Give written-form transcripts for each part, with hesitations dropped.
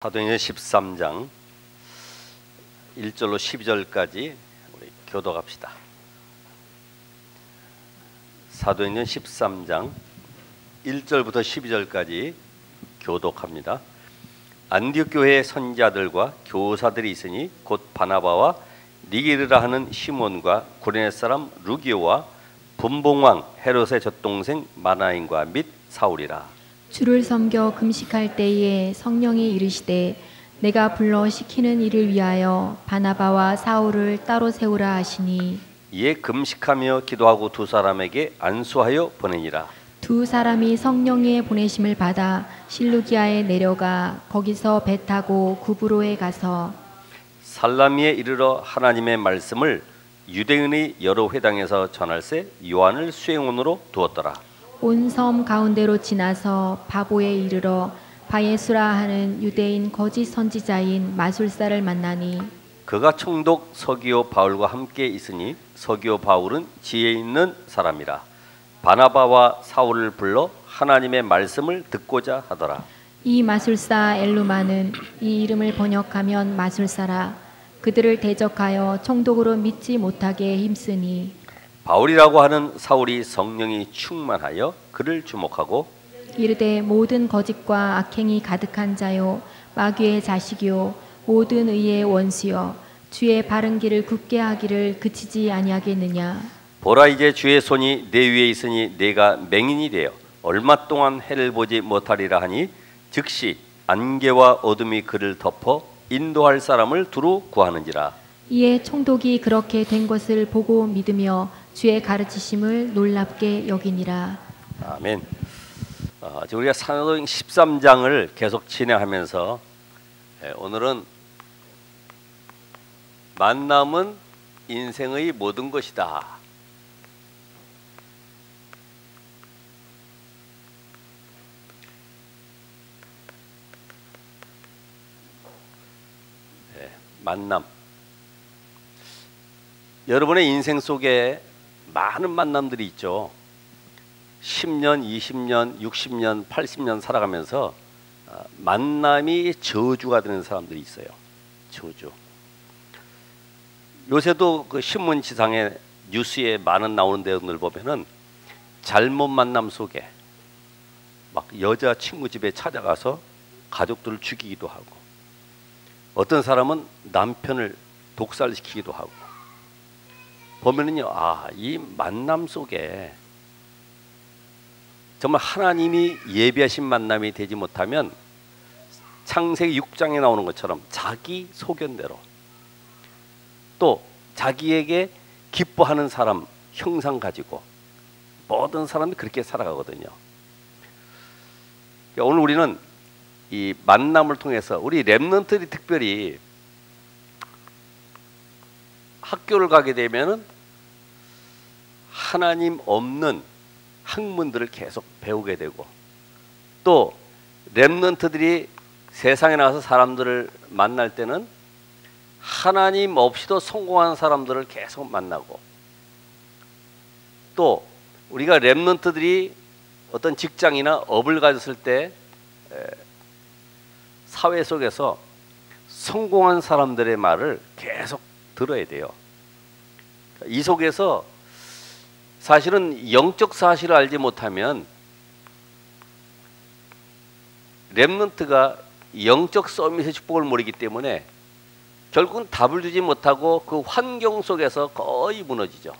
사도행전 13장 1절로 12절까지 우리 교독합시다. 사도행전 13장 1절부터 12절까지 교독합니다. 안디옥 교회의 선지자들과 교사들이 있으니 곧 바나바와 니게르라 하는 시몬과 구레네 사람 루기오와 분봉왕 헤롯의 젖동생 마나인과 및 사울이라. 주를 섬겨 금식할 때에 성령이 이르시되 내가 불러 시키는 일을 위하여 바나바와 사울을 따로 세우라 하시니 이에 금식하며 기도하고 두 사람에게 안수하여 보내니라. 두 사람이 성령의 보내심을 받아 실루기아에 내려가 거기서 배 타고 구브로에 가서 살라미에 이르러 하나님의 말씀을 유대인의 여러 회당에서 전할세 요한을 수행원으로 두었더라. 온 섬 가운데로 지나서 바보에 이르러 바예수라 하는 유대인 거짓 선지자인 마술사를 만나니 그가 총독 서기오 바울과 함께 있으니 서기오 바울은 지혜 있는 사람이라. 바나바와 사울을 불러 하나님의 말씀을 듣고자 하더라. 이 마술사 엘루마는 이 이름을 번역하면 마술사라. 그들을 대적하여 총독으로 믿지 못하게 힘쓰니 바울이라고 하는 사울이 성령이 충만하여 그를 주목하고 이르되 모든 거짓과 악행이 가득한 자요 마귀의 자식이요 모든 의의 원수여 주의 바른 길을 굽게 하기를 그치지 아니하겠느냐. 보라, 이제 주의 손이 내 위에 있으니 내가 맹인이 되어 얼마 동안 해를 보지 못하리라 하니 즉시 안개와 어둠이 그를 덮어 인도할 사람을 두루 구하는지라. 이에 총독이 그렇게 된 것을 보고 믿으며 주의 가르치심을 놀랍게 여기니라. 아멘. 지금 우리가 사도행 13장을 계속 진행하면서 오늘은 만남은 인생의 모든 것이다. 만남. 여러분의 인생 속에 많은 만남들이 있죠. 10년, 20년, 60년, 80년 살아가면서 만남이 저주가 되는 사람들이 있어요. 저주. 요새도 그 신문지상에 뉴스에 많은 나오는 내용들 보면은 잘못 만남 속에 막 여자 친구 집에 찾아가서 가족들을 죽이기도 하고, 어떤 사람은 남편을 독살시키기도 하고, 보면은요, 이 만남 속에 정말 하나님이 예비하신 만남이 되지 못하면 창세기 6장에 나오는 것처럼 자기 소견대로 또 자기에게 기뻐하는 사람 형상 가지고 모든 사람이 그렇게 살아가거든요. 그러니까 오늘 우리는 이 만남을 통해서 우리 렘넌트들이 특별히 학교를 가게 되면은 하나님 없는 학문들을 계속 배우게 되고, 또 렘넌트들이 세상에 나가서 사람들을 만날 때는 하나님 없이도 성공한 사람들을 계속 만나고, 또 우리가 렘넌트들이 어떤 직장이나 업을 가졌을 때 사회 속에서 성공한 사람들의 말을 계속 들어야 돼요. 이 속에서 사실은 영적 사실을 알지 못하면 렘넌트가 영적 서밋의 축복을 모르기 때문에 결국은 답을 주지 못하고 그 환경 속에서 거의 무너지죠.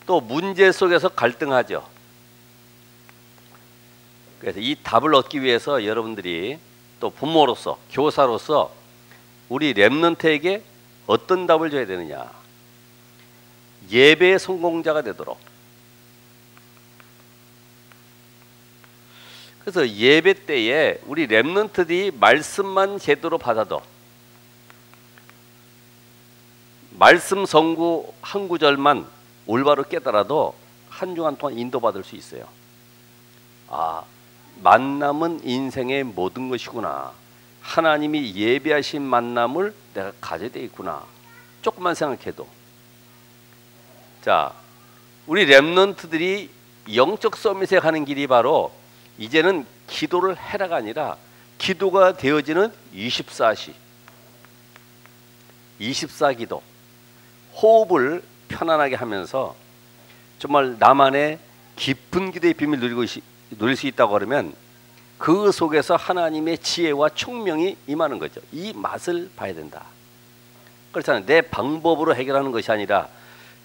또 문제 속에서 갈등하죠. 그래서 이 답을 얻기 위해서 여러분들이 또 부모로서 교사로서 우리 렘넌트에게 어떤 답을 줘야 되느냐. 예배의 성공자가 되도록. 그래서 예배 때에 우리 렘넌트들이 말씀만 제대로 받아도, 말씀 성구 한 구절만 올바로 깨달아도 한 주간 동안 인도받을 수 있어요. 만남은 인생의 모든 것이구나. 하나님이 예비하신 만남을 내가 가져야 되겠구나. 조금만 생각해도. 자, 우리 렘넌트들이 영적 서밋에 가는 길이 바로 이제는 기도를 해라가 아니라 기도가 되어지는 24기도, 호흡을 편안하게 하면서 정말 나만의 깊은 기도의 비밀을 누릴 수 있다고 그러면 그 속에서 하나님의 지혜와 총명이 임하는 거죠. 이 맛을 봐야 된다. 그렇잖아요. 내 방법으로 해결하는 것이 아니라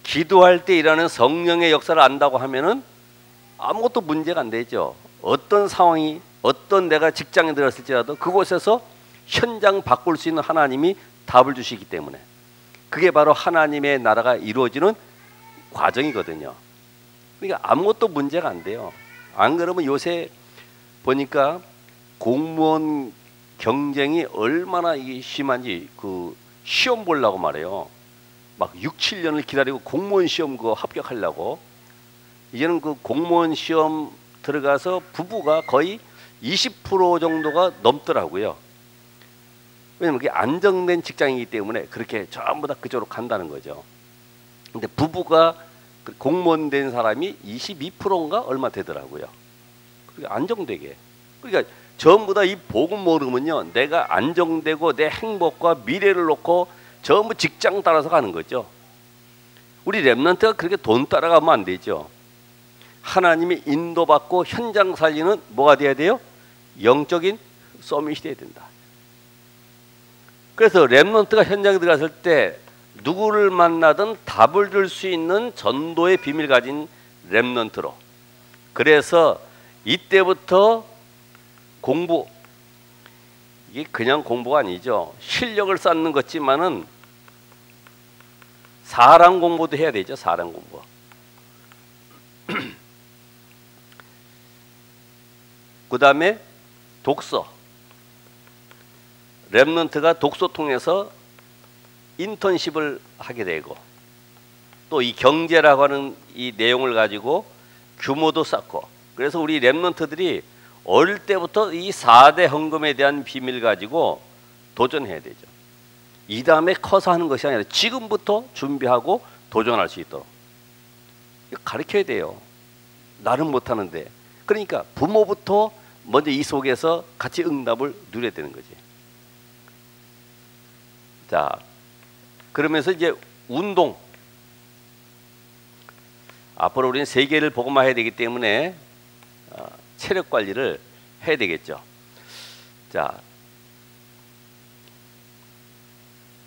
기도할 때 일하는 성령의 역사를 안다고 하면은 아무것도 문제가 안 되죠. 어떤 상황이, 어떤 내가 직장에 들었을지라도 그곳에서 현장 바꿀 수 있는 하나님이 답을 주시기 때문에 그게 바로 하나님의 나라가 이루어지는 과정이거든요. 그러니까 아무것도 문제가 안 돼요. 안 그러면 요새 보니까 공무원 경쟁이 얼마나 이게 심한지 그 시험 보려고 말해요. 막 6, 7년을 기다리고 공무원 시험 그거 합격하려고. 이제는 그 공무원 시험 들어가서 부부가 거의 20% 정도가 넘더라고요. 왜냐면 그게 안정된 직장이기 때문에 그렇게 전부 다 그쪽으로 간다는 거죠. 근데 부부가 공무원 된 사람이 22%인가 얼마 되더라고요. 그러니까 안정되게. 그러니까 전부 다 이 복음 모르면요, 내가 안정되고 내 행복과 미래를 놓고 전부 직장 따라서 가는 거죠. 우리 렘넌트가 그렇게 돈 따라가면 안 되죠. 하나님이 인도받고 현장 살리는 뭐가 돼야 돼요? 영적인 서밋이 돼야 된다. 그래서 렘넌트가 현장에 들어갔을 때 누구를 만나든 답을 줄 수 있는 전도의 비밀 가진 렘넌트로. 그래서 이때부터 공부, 이게 그냥 공부가 아니죠. 실력을 쌓는 것지만은 사랑 공부도 해야 되죠. 사랑 공부. 그 다음에 독서. 렘넌트가 독서 통해서 인턴십을 하게 되고 또 이 경제라고 하는 이 내용을 가지고 규모도 쌓고, 그래서 우리 렘넌트들이 어릴 때부터 이 4대 헌금에 대한 비밀 가지고 도전해야 되죠. 이 다음에 커서 하는 것이 아니라 지금부터 준비하고 도전할 수 있도록 가르쳐야 돼요. 나는 못하는데. 그러니까 부모부터 먼저 이 속에서 같이 응답을 누려야 되는 거지. 자, 그러면서 이제 운동. 앞으로 우리는 세계를 복음화해야 되기 때문에 체력 관리를 해야 되겠죠. 자,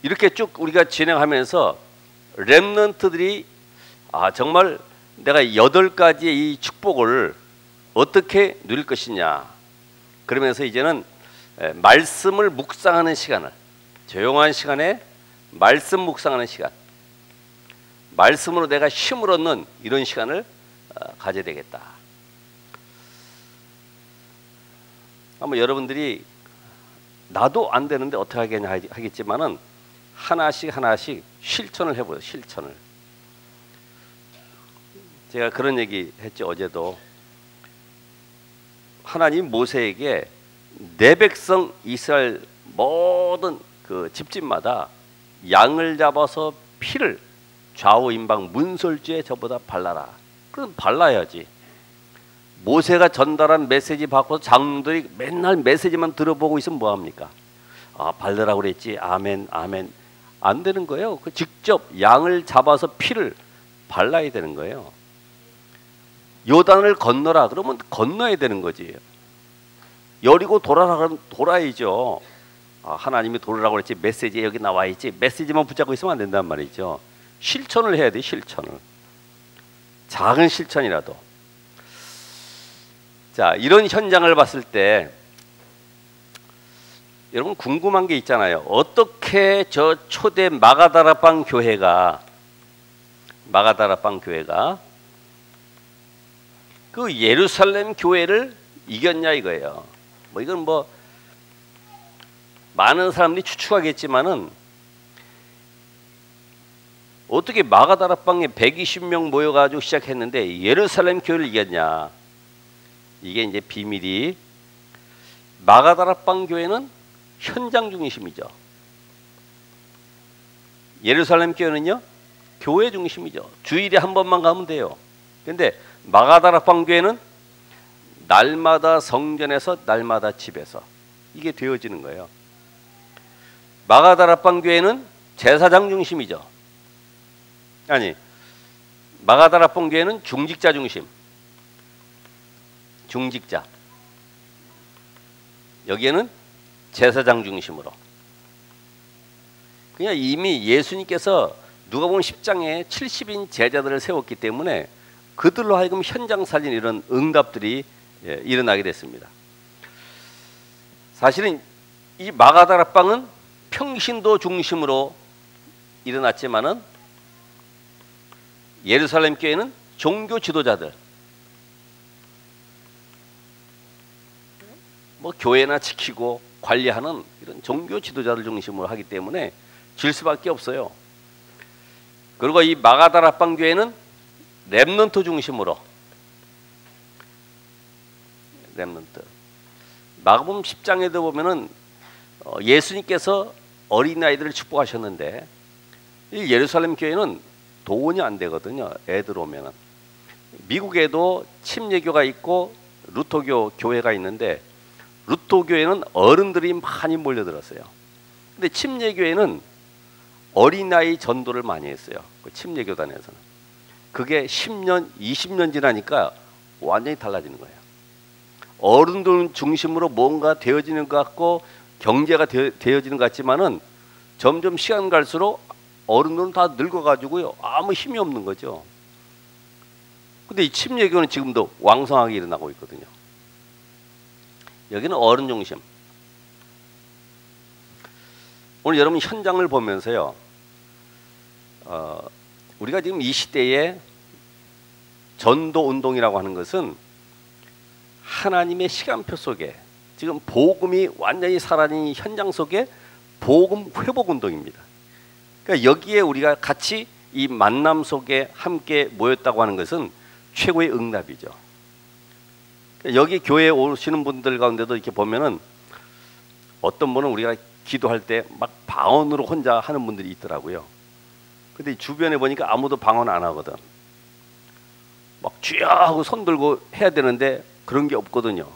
이렇게 쭉 우리가 진행하면서 렘넌트들이 정말 내가 8가지의 이 축복을 어떻게 누릴 것이냐. 그러면서 이제는 말씀을 묵상하는 시간을, 조용한 시간에 말씀 묵상하는 시간, 말씀으로 내가 힘을 얻는 이런 시간을 가져야 되겠다. 한번 여러분들이 나도 안 되는데 어떻게 하겠냐 하겠지만은 하나씩 실천을 해보세요. 실천을. 제가 그런 얘기 했죠. 어제도. 하나님 모세에게 내 백성 이스라엘 모든 그 집집마다 양을 잡아서 피를 좌우 임방 문설주에 저보다 발라라. 그럼 발라야지. 모세가 전달한 메시지 받고 장로들이 맨날 메시지만 들어보고 있으면 뭐합니까? 발라라고 그랬지. 아멘 아멘. 안 되는 거예요. 그 직접 양을 잡아서 피를 발라야 되는 거예요. 요단을 건너라 그러면 건너야 되는 거지. 여리고 돌아라 그러면 돌아야죠. 하나님이 돌아라고 그랬지 메시지에 여기 나와 있지 메시지만 붙잡고 있으면 안 된단 말이죠. 실천을 해야 돼. 실천을. 작은 실천이라도. 자, 이런 현장을 봤을 때 여러분 궁금한 게 있잖아요. 어떻게 저 초대 마가다라방 교회가 그 예루살렘 교회를 이겼냐 이거예요. 뭐 이건 뭐 많은 사람들이 추측하겠지만은 어떻게 마가다라방에 120명 모여가지고 시작했는데 예루살렘 교회를 이겼냐. 이게 이제 비밀이, 마가다라방 교회는 현장 중심이죠. 예루살렘 교회는요 교회 중심이죠. 주일에 한 번만 가면 돼요. 근데 마가다라방 교회는 날마다 성전에서 날마다 집에서 이게 되어지는 거예요. 마가다락방 교회는 제사장 중심이죠. 아니, 마가다락방 교회는 중직자 중심. 중직자. 여기에는 제사장 중심으로. 그냥 이미 예수님께서 누가복음 10장에 70인 제자들을 세웠기 때문에 그들로 하여금 현장 살린 이런 응답들이 일어나게 됐습니다. 사실은 이 마가다락방은 평신도 중심으로 일어났지만은 예루살렘 교회는 종교 지도자들, 뭐 교회나 지키고 관리하는 이런 종교 지도자들 중심으로 하기 때문에 질 수밖에 없어요. 그리고 이 마가다락방 교회는 렘넌트 중심으로, 렘넌트. 마가복음 10장에도 보면은 예수님께서 어린아이들을 축복하셨는데 이 예루살렘 교회는 돈이 안 되거든요. 애들 오면은. 미국에도 침례교가 있고 루터교 교회가 있는데 루터교회는 어른들이 많이 몰려들었어요. 근데 침례교회는 어린아이 전도를 많이 했어요. 그 침례교단에서는. 그게 10년, 20년 지나니까 완전히 달라지는 거예요. 어른들 중심으로 뭔가 되어지는 것 같고 경제가 되어지는 것 같지만은 점점 시간 갈수록 어른들은 다 늙어가지고요. 아무 힘이 없는 거죠. 근데 이 침례교는 지금도 왕성하게 일어나고 있거든요. 여기는 어른 중심. 오늘 여러분 현장을 보면서요. 우리가 지금 이 시대에 전도 운동이라고 하는 것은 하나님의 시간표 속에 지금 복음이 완전히 사라진 현장 속에 복음 회복 운동입니다. 그러니까 여기에 우리가 같이 이 만남 속에 함께 모였다고 하는 것은 최고의 응답이죠. 그러니까 여기 교회에 오시는 분들 가운데도 이렇게 보면은 어떤 분은 우리가 기도할 때 막 방언으로 혼자 하는 분들이 있더라고요. 근데 주변에 보니까 아무도 방언 안 하거든. 막 주여 하고 손 들고 해야 되는데 그런 게 없거든요.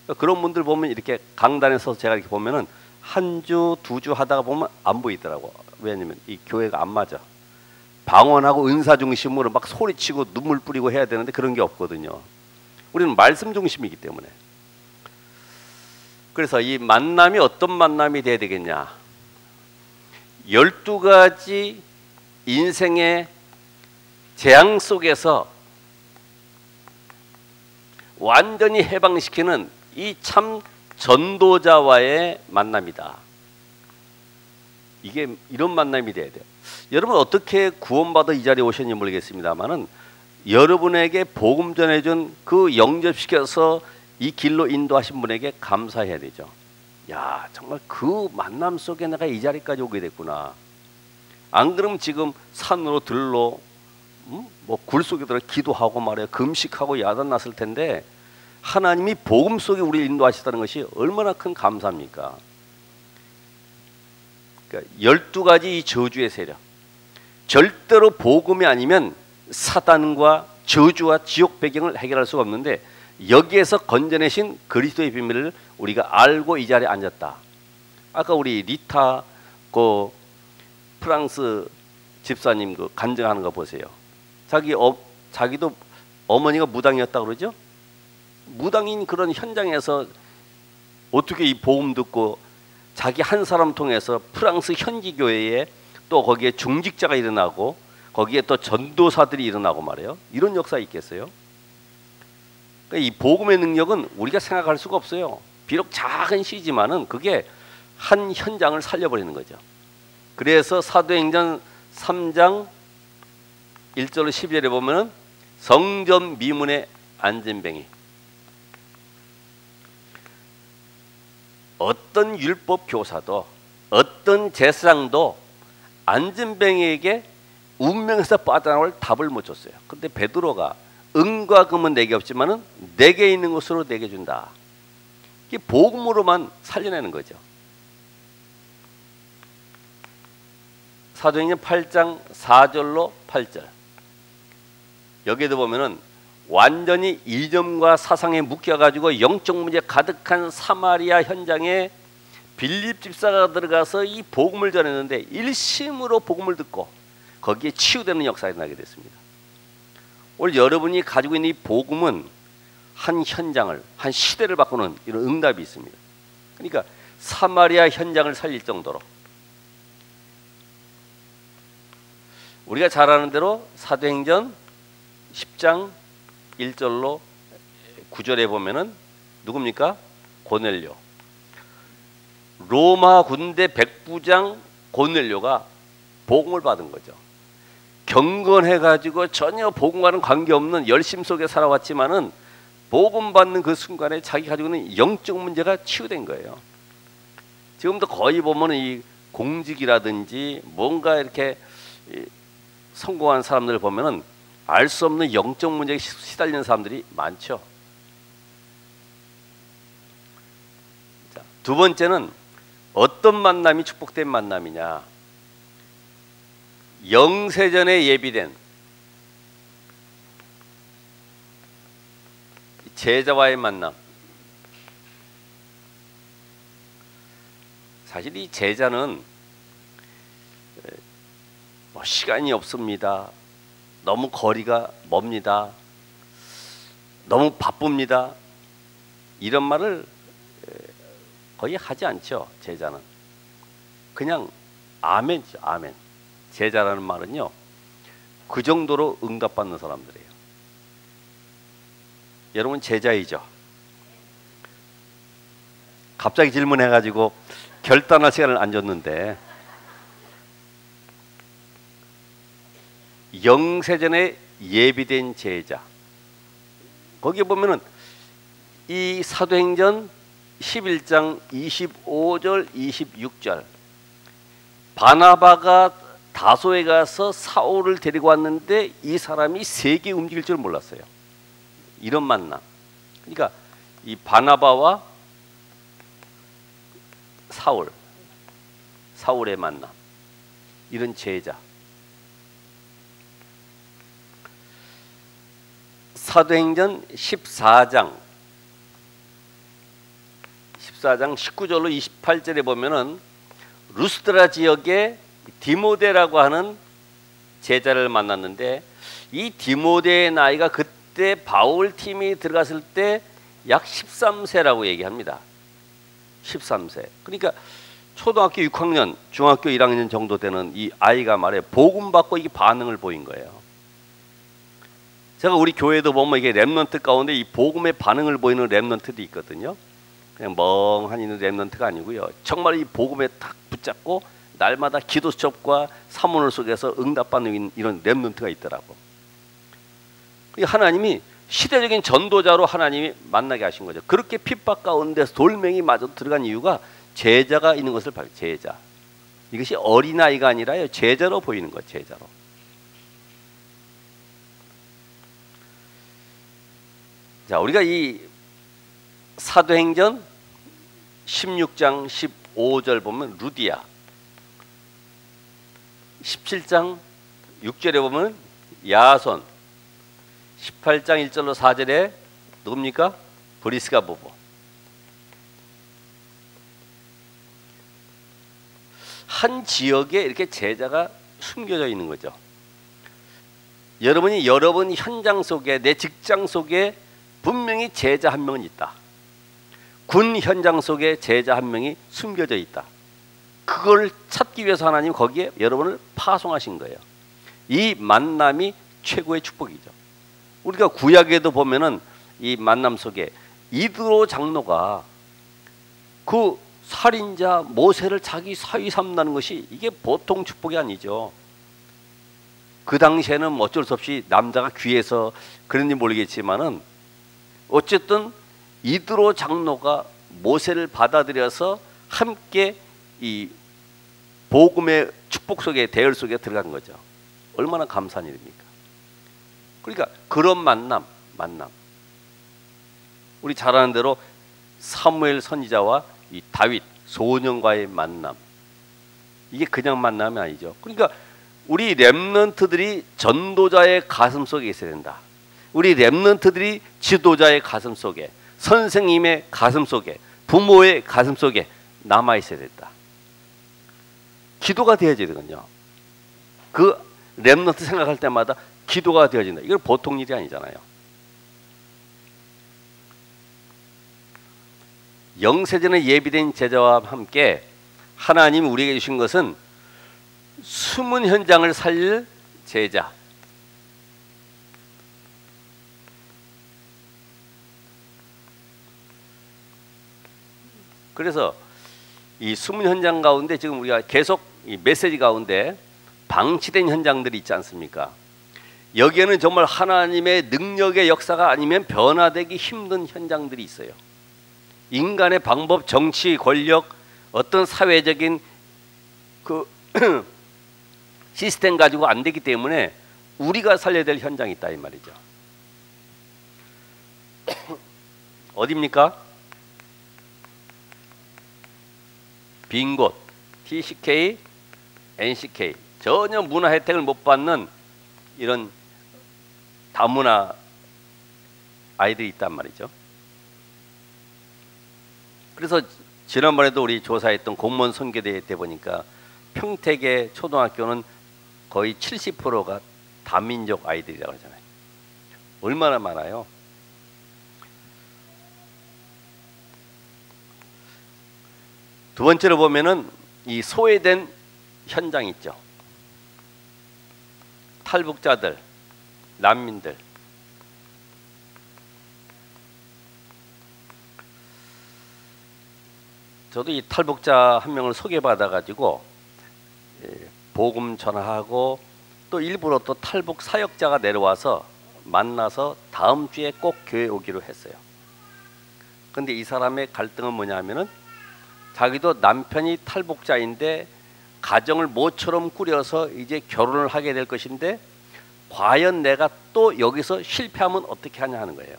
그러니까 그런 분들 보면 이렇게 강단에 서서 제가 이렇게 보면은 한 주, 두 주 하다가 보면 안 보이더라고. 왜냐면 이 교회가 안 맞아. 방언하고 은사 중심으로 막 소리치고 눈물 뿌리고 해야 되는데 그런 게 없거든요. 우리는 말씀 중심이기 때문에. 그래서 이 만남이 어떤 만남이 돼야 되겠냐. 12가지 인생의 재앙 속에서 완전히 해방시키는 이 참 전도자와의 만남이다. 이게 이런 만남이 돼야 돼요. 여러분 어떻게 구원받아 이 자리에 오셨는지 모르겠습니다만은 여러분에게 복음 전해준 그 영접시켜서 이 길로 인도하신 분에게 감사해야 되죠. 야, 정말 그 만남 속에 내가 이 자리까지 오게 됐구나. 안 그러면 지금 산으로 들로 뭐 굴 속에 들어 기도하고 말이야 금식하고 야단 났을 텐데 하나님이 복음 속에 우리를 인도하시다는 것이 얼마나 큰 감사입니까? 그러니까 12가지 이 저주의 세력, 절대로 복음이 아니면 사단과 저주와 지옥 배경을 해결할 수가 없는데 여기에서 건져내신 그리스도의 비밀을 우리가 알고 이 자리에 앉았다. 아까 우리 리타 그 프랑스 집사님 그 간증하는 거 보세요. 자기도 어머니가 무당이었다 그러죠? 무당인 그런 현장에서 어떻게 이 복음 듣고 자기 한 사람 통해서 프랑스 현지 교회에 또 거기에 중직자가 일어나고 거기에 또 전도사들이 일어나고 말이에요. 이런 역사 있겠어요? 그러니까 이 복음의 능력은 우리가 생각할 수가 없어요. 비록 작은 시지만은 그게 한 현장을 살려버리는 거죠. 그래서 사도행전 3장 1절로 12절에 보면은 성전 미문의 안진뱅이, 어떤 율법 교사도 어떤 제사장도 안진뱅이에게 운명에서 빠져나올 답을 못 줬어요. 근데 베드로가 은과 금은 내게 없지만은 내게 있는 것으로 내게 준다. 이게 복음으로만 살려내는 거죠. 사도행전 8장 4절로 8절. 여기에도 보면은 완전히 이점과 사상에 묶여가지고 영적 문제 가득한 사마리아 현장에 빌립 집사가 들어가서 이 복음을 전했는데 일심으로 복음을 듣고 거기에 치유되는 역사가 나게 됐습니다. 오늘 여러분이 가지고 있는 이 복음은 한 현장을, 한 시대를 바꾸는 이런 응답이 있습니다. 그러니까 사마리아 현장을 살릴 정도로 우리가 잘 아는 대로 사도행전 10장 1절로 9절에 보면은 누굽니까? 고넬료. 로마 군대 백부장 고넬료가 복음을 받은 거죠. 경건해가지고 전혀 복음과는 관계없는 열심 속에 살아왔지만은 복음 받는 그 순간에 자기 가지고 있는 영적 문제가 치유된 거예요. 지금도 거의 보면은 이 공직이라든지 뭔가 이렇게 성공한 사람들을 보면은 알 수 없는 영적 문제에 시달리는 사람들이 많죠. 자, 두 번째는 어떤 만남이 축복된 만남이냐? 영세전에 예비된 제자와의 만남. 사실 이 제자는 시간이 없습니다. 너무 거리가 멉니다. 너무 바쁩니다. 이런 말을 거의 하지 않죠. 제자는 그냥 아멘이죠. 아멘. 제자라는 말은요, 그 정도로 응답받는 사람들이에요. 여러분 제자이죠? 갑자기 질문해가지고 결단할 시간을 안 줬는데, 영세전에 예비된 제자, 거기에 보면은 이 사도행전 11장 25절 26절 바나바가 다소에 가서 사울을 데리고 왔는데 이 사람이 세게 움직일 줄 몰랐어요. 이런 만남. 그러니까 이 바나바와 사울의 만남, 이런 제자. 사도행전 14장 19절로 28절에 보면은 루스드라 지역에 디모데라고 하는 제자를 만났는데, 이 디모데의 나이가 그때 바울 팀이 들어갔을 때 약 13세라고 얘기합니다. 13세. 그러니까 초등학교 6학년, 중학교 1학년 정도 되는 이 아이가 말해 복음 받고 이게 반응을 보인 거예요. 제가 우리 교회도 보면 이게 렘넌트 가운데 이 복음의 반응을 보이는 렘넌트도 있거든요. 그냥 멍하니 있는 렘넌트가 아니고요. 정말 이 복음에 딱 붙잡고 날마다 기도 수첩과 사문을 속에서 응답받는 이런 렘넌트가 있더라고. 하나님이 시대적인 전도자로 하나님이 만나게 하신 거죠. 그렇게 핍박 가운데서 돌멩이 마저 들어간 이유가 제자가 있는 것을 봐요. 제자. 이것이 어린아이가 아니라요, 제자로 보이는 거예요. 제자로. 자, 우리가 이 사도행전 16장 15절 보면 루디아, 17장 6절에 보면 야손, 18장 1절로 4절에 누굽니까? 브리스가 부부. 한 지역에 이렇게 제자가 숨겨져 있는 거죠. 여러분이 여러분 현장 속에, 내 직장 속에 분명히 제자 한 명은 있다. 군 현장 속에 제자 한 명이 숨겨져 있다. 그걸 찾기 위해서 하나님 거기에 여러분을 파송하신 거예요. 이 만남이 최고의 축복이죠. 우리가 구약에도 보면은 이 만남 속에 이드로 장로가 그 살인자 모세를 자기 사위 삼는다는 것이 이게 보통 축복이 아니죠. 그 당시에는 어쩔 수 없이 남자가 귀해서 그런지 모르겠지만은 어쨌든 이드로 장로가 모세를 받아들여서 함께 이 복음의 축복 속에, 대열 속에 들어간 거죠. 얼마나 감사한 일입니까? 그러니까 그런 만남. 우리 잘 아는 대로 사무엘 선지자와 이 다윗 소년과의 만남. 이게 그냥 만남이 아니죠. 그러니까 우리 렘넌트들이 전도자의 가슴 속에 있어야 된다. 우리 렘넌트들이 지도자의 가슴 속에, 선생님의 가슴 속에, 부모의 가슴 속에 남아 있어야 된다. 기도가 되어져야 되거든요. 그 렘넌트 생각할 때마다 기도가 되어진다. 이건 보통 일이 아니잖아요. 영세전에 예비된 제자와 함께 하나님이 우리에게 주신 것은 숨은 현장을 살릴 제자. 그래서 이 숨은 현장 가운데 지금 우리가 계속 이 메시지 가운데 방치된 현장들이 있지 않습니까? 여기에는 정말 하나님의 능력의 역사가 아니면 변화되기 힘든 현장들이 있어요. 인간의 방법, 정치, 권력, 어떤 사회적인 그 시스템 가지고 안 되기 때문에 우리가 살려야 될 현장이 있다 이 말이죠. 어디입니까? 빈 곳, TCK, NCK 전혀 문화 혜택을 못 받는 이런 다문화 아이들이 있단 말이죠. 그래서 지난번에도 우리 조사했던 공무원 선교대회 때 보니까 평택의 초등학교는 거의 70%가 다민족 아이들이라고 하잖아요. 얼마나 많아요. 두 번째로 보면은 이 소외된 현장 있죠. 탈북자들, 난민들. 저도 이 탈북자 한 명을 소개받아 가지고 복음 전하고 또 일부러 또 탈북 사역자가 내려와서 만나서 다음 주에 꼭 교회 오기로 했어요. 근데 이 사람의 갈등은 뭐냐면은 자기도 남편이 탈북자인데 가정을 모처럼 꾸려서 이제 결혼을 하게 될 것인데 과연 내가 또 여기서 실패하면 어떻게 하냐 하는 거예요.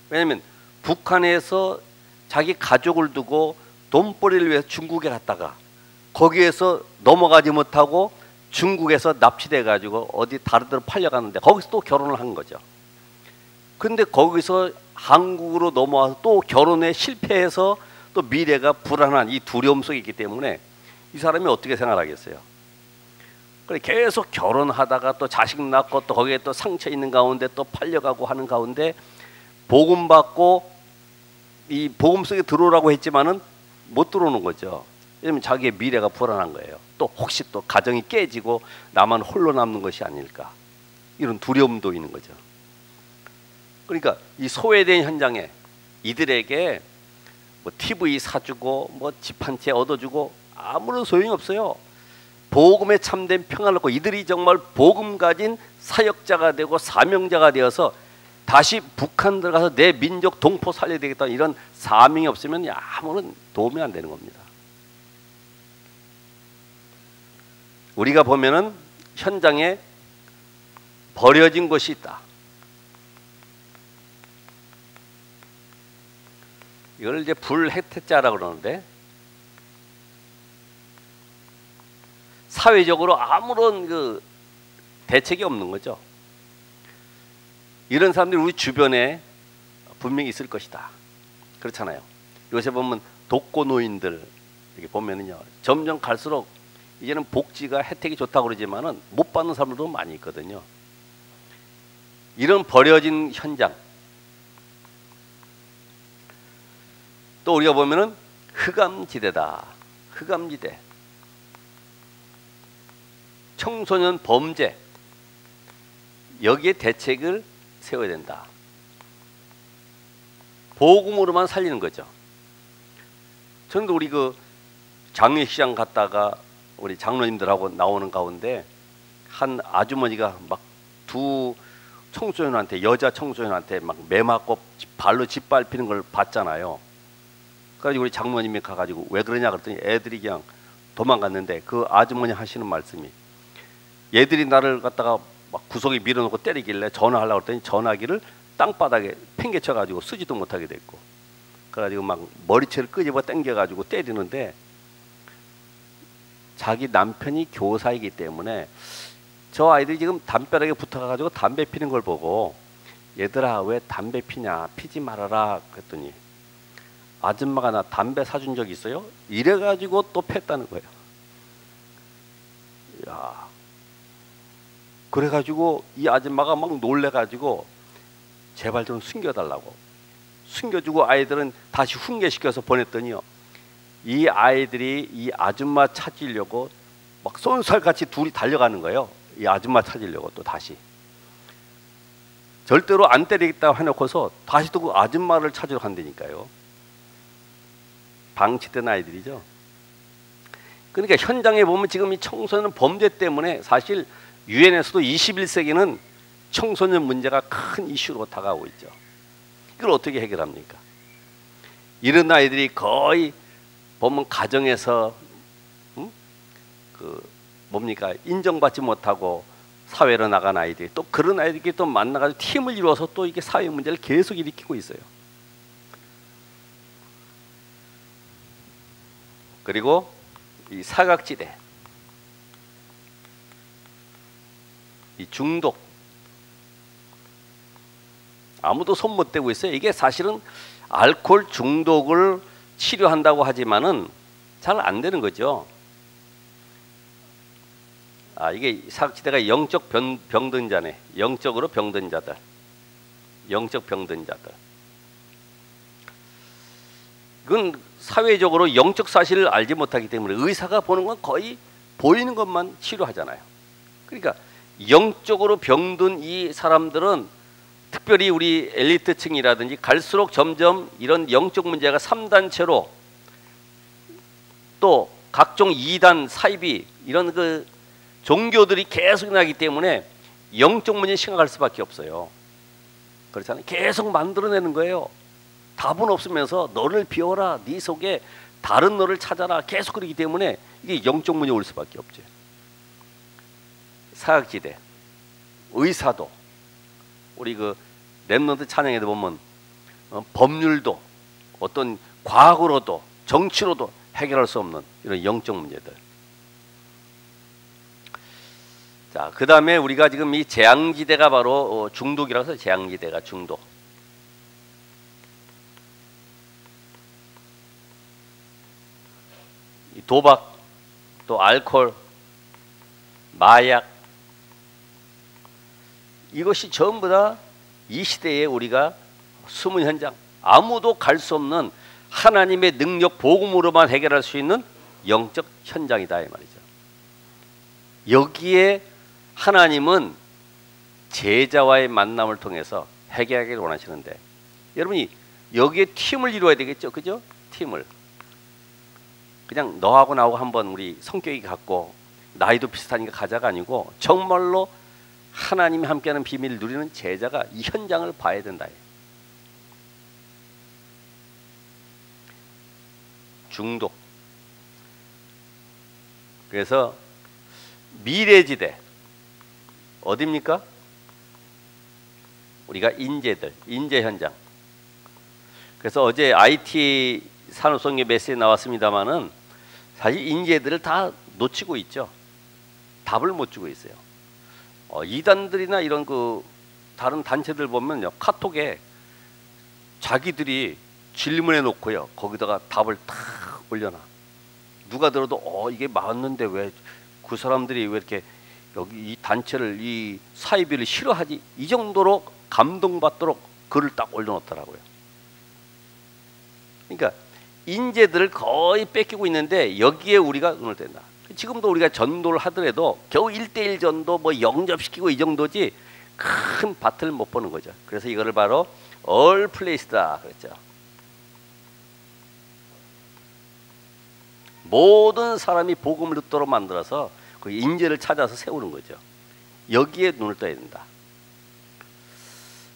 왜냐하면 북한에서 자기 가족을 두고 돈벌이를 위해서 중국에 갔다가 거기에서 넘어가지 못하고 중국에서 납치돼 가지고 어디 다른 데로 팔려가는데 거기서 또 결혼을 한 거죠. 근데 거기서 한국으로 넘어와서 또 결혼에 실패해서 또 미래가 불안한 이 두려움 속에 있기 때문에 이 사람이 어떻게 생활하겠어요? 그래 계속 결혼하다가 또 자식 낳고 또 거기에 또 상처 있는 가운데 또 팔려가고 하는 가운데 복음 받고 이 복음 속에 들어오라고 했지만은 못 들어오는 거죠. 왜냐면 자기의 미래가 불안한 거예요. 또 혹시 또 가정이 깨지고 나만 홀로 남는 것이 아닐까 이런 두려움도 있는 거죠. 그러니까 이 소외된 현장에 이들에게 뭐 TV 사주고 뭐 집 한 채 얻어주고 아무런 소용이 없어요. 복음에 참된 평안을 얻고 이들이 정말 복음 가진 사역자가 되고 사명자가 되어서 다시 북한 들어가서 내 민족 동포 살려야 되겠다 이런 사명이 없으면 아무런 도움이 안 되는 겁니다. 우리가 보면은 현장에 버려진 것이 있다. 이걸 이제 불혜택자라고 그러는데 사회적으로 아무런 그 대책이 없는 거죠. 이런 사람들이 우리 주변에 분명히 있을 것이다. 그렇잖아요. 요새 보면 독거노인들 이렇게 보면은요 점점 갈수록 이제는 복지가 혜택이 좋다고 그러지만은 못 받는 사람들도 많이 있거든요. 이런 버려진 현장. 또 우리가 보면은 흑암지대다. 흑암지대. 청소년 범죄. 여기에 대책을 세워야 된다. 복음으로만 살리는 거죠. 저는 우리 그 장례식장 갔다가 우리 장로님들하고 나오는 가운데 한 아주머니가 막 두 청소년한테 여자 청소년한테 막 매 맞고 발로 짓밟히는 걸 봤잖아요. 그래가지고 우리 장로님이 가가지고 왜 그러냐 그랬더니 애들이 그냥 도망갔는데 그 아주머니 하시는 말씀이 얘들이 나를 갖다가 막 구석에 밀어놓고 때리길래 전화하려고 했더니 전화기를 땅바닥에 팽개쳐가지고 쓰지도 못하게 됐고 그래가지고 막 머리채를 끄집어 당겨가지고 때리는데 자기 남편이 교사이기 때문에 저 아이들이 지금 담벼락에 붙어가지고 담배 피는 걸 보고 얘들아 왜 담배 피냐 피지 말아라 그랬더니 아줌마가 나 담배 사준 적 있어요? 이래가지고 또 팼다는 거예요. 야, 그래가지고 이 아줌마가 막 놀래가지고 제발 좀 숨겨달라고 숨겨주고 아이들은 다시 훈계시켜서 보냈더니요, 이 아이들이 이 아줌마 찾으려고 막 쏜살같이 둘이 달려가는 거예요. 이 아줌마 찾으려고 또 다시 절대로 안 때리겠다고 해놓고서 다시 또 그 아줌마를 찾으러 간다니까요. 방치된 아이들이죠. 그러니까 현장에 보면 지금 이 청소년 범죄 때문에 사실 유엔에서도 21세기는 청소년 문제가 큰 이슈로 다가오고 있죠. 이걸 어떻게 해결합니까? 이런 아이들이 거의 보면 가정에서 그 뭡니까 인정받지 못하고 사회로 나간 아이들이 또 그런 아이들끼리 또 만나가지고 팀을 이루어서 또 이게 사회 문제를 계속 일으키고 있어요. 그리고 이 사각지대, 이 중독, 아무도 손 못 대고 있어요. 이게 사실은 알코올 중독을 치료한다고 하지만은 잘 안 되는 거죠. 이게 사각지대가 영적 병든자네. 영적으로 병든 자들, 영적 병든 자들. 이건 사회적으로 영적 사실을 알지 못하기 때문에 의사가 보는 건 거의 보이는 것만 치료하잖아요. 그러니까 영적으로 병든 이 사람들은 특별히 우리 엘리트층이라든지 갈수록 점점 이런 영적 문제가 3단체로 또 각종 2단 사이비 이런 그 종교들이 계속 나기 때문에 영적 문제 심각할 수밖에 없어요. 그렇잖아요. 계속 만들어내는 거예요. 답은 없으면서 너를 비워라, 네 속에 다른 너를 찾아라, 계속 그러기 때문에 이게 영적 문제 올 수밖에 없죠. 사각지대, 의사도 우리 그 랩런트 찬양에도 보면 법률도 어떤 과학으로도 정치로도 해결할 수 없는 이런 영적 문제들. 자, 그 다음에 우리가 지금 이 재앙지대가 바로 중독이라서 재앙지대가 중독. 이 도박, 또 알코올, 마약, 이것이 전부 다 이 시대에 우리가 숨은 현장, 아무도 갈 수 없는 하나님의 능력 복음으로만 해결할 수 있는 영적 현장이다 이 말이죠. 여기에 하나님은 제자와의 만남을 통해서 해결하기를 원하시는데, 여러분이 여기에 팀을 이루어야 되겠죠, 그죠? 팀을. 그냥 너하고 나하고 한번 우리 성격이 같고 나이도 비슷하니까 가자가 아니고 정말로 하나님이 함께하는 비밀을 누리는 제자가 이 현장을 봐야 된다. 중독. 그래서 미래지대 어디입니까? 우리가 인재들, 인재 현장. 그래서 어제 IT 산업성의 메시지에 나왔습니다마는 사실 인재들을 다 놓치고 있죠. 답을 못 주고 있어요. 이단들이나 이런 그 다른 단체들 보면요, 카톡에 자기들이 질문해 놓고요, 거기다가 답을 탁 올려놔. 누가 들어도 이게 맞는데 왜 그 사람들이 왜 이렇게 여기 이 단체를, 이 사이비를 싫어하지? 이 정도로 감동받도록 글을 딱 올려놓더라고요. 그러니까 인재들을 거의 뺏기고 있는데 여기에 우리가 눈을 뗀다. 지금도 우리가 전도를 하더라도 겨우 1대1 전도 뭐 영접시키고 이 정도지 큰 밭을 못 보는 거죠. 그래서 이거를 바로 all place다 그랬죠. 모든 사람이 복음을 듣도록 만들어서 그 인재를 찾아서 세우는 거죠. 여기에 눈을 떠야 된다.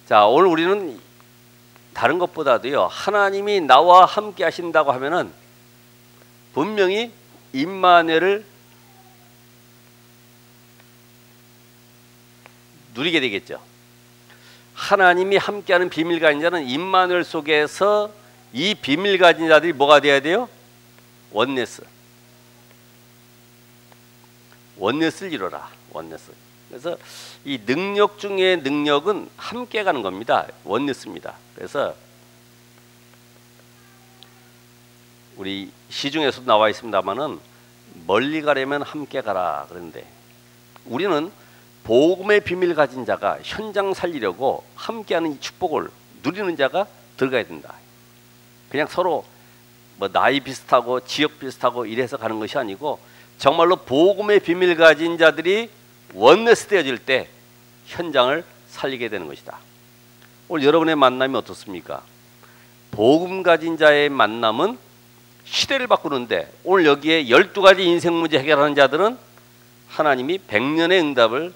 자, 오늘 우리는 다른 것보다도요, 하나님이 나와 함께 하신다고 하면은 분명히 임마누엘을 누리게 되겠죠. 하나님이 함께하는 비밀 가진 자는 임마누엘 속에서 이 비밀 가진 자들이 뭐가 돼야 돼요? 원네스. 원네스를 이뤄라. 원네스. 그래서 이 능력 중에 능력은 함께 가는 겁니다. 원네스입니다. 그래서 우리 시중에서도 나와 있습니다만은 멀리 가려면 함께 가라 그런데 우리는 복음의 비밀 가진 자가 현장 살리려고 함께하는 이 축복을 누리는 자가 들어가야 된다. 그냥 서로 뭐 나이 비슷하고 지역 비슷하고 이래서 가는 것이 아니고 정말로 복음의 비밀 가진 자들이 원내스 되어질 때 현장을 살리게 되는 것이다. 오늘 여러분의 만남이 어떻습니까? 복음 가진 자의 만남은 시대를 바꾸는데 오늘 여기에 12가지 인생 문제 해결하는 자들은 하나님이 100년의 응답을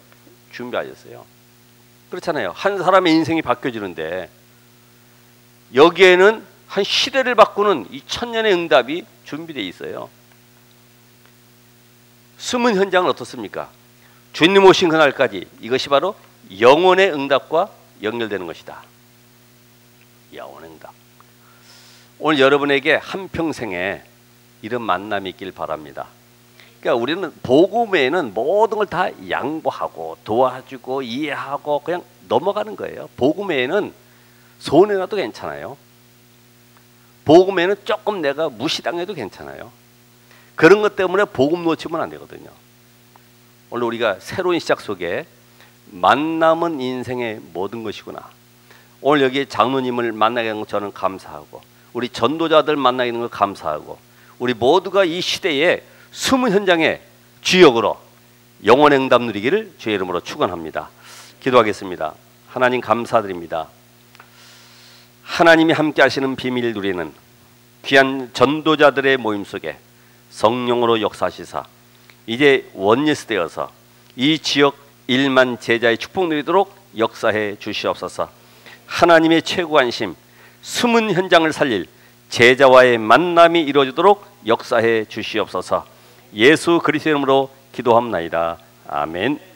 준비하셨어요. 그렇잖아요. 한 사람의 인생이 바뀌어지는데 여기에는 한 시대를 바꾸는 이 1000년의 응답이 준비되어 있어요. 숨은 현장은 어떻습니까? 주님 오신 그날까지 이것이 바로 영혼의 응답과 연결되는 것이다. 영혼의 응답. 오늘 여러분에게 한평생에 이런 만남이 있길 바랍니다. 그러니까 우리는 복음에는 모든 걸 다 양보하고 도와주고 이해하고 그냥 넘어가는 거예요. 복음에는 손해나도 괜찮아요. 복음에는 조금 내가 무시당해도 괜찮아요. 그런 것 때문에 복음 놓치면 안 되거든요. 오늘 우리가 새로운 시작 속에 만남은 인생의 모든 것이구나. 오늘 여기 장로님을 만나게 된 것 저는 감사하고 우리 전도자들 만나게 된 걸 감사하고 우리 모두가 이 시대에 숨은 현장의 주역으로 영혼의 응답 누리기를 주의 이름으로 축원합니다. 기도하겠습니다. 하나님 감사드립니다. 하나님이 함께 하시는 비밀 누리는 귀한 전도자들의 모임 속에 성령으로 역사하시사 이제 원예스 되어서 이 지역 1만 제자의 축복 누리도록 역사해 주시옵소서. 하나님의 최고 관심 숨은 현장을 살릴 제자와의 만남이 이루어지도록 역사해 주시옵소서. 예수 그리스도의 이름으로 기도합나이다. 아멘.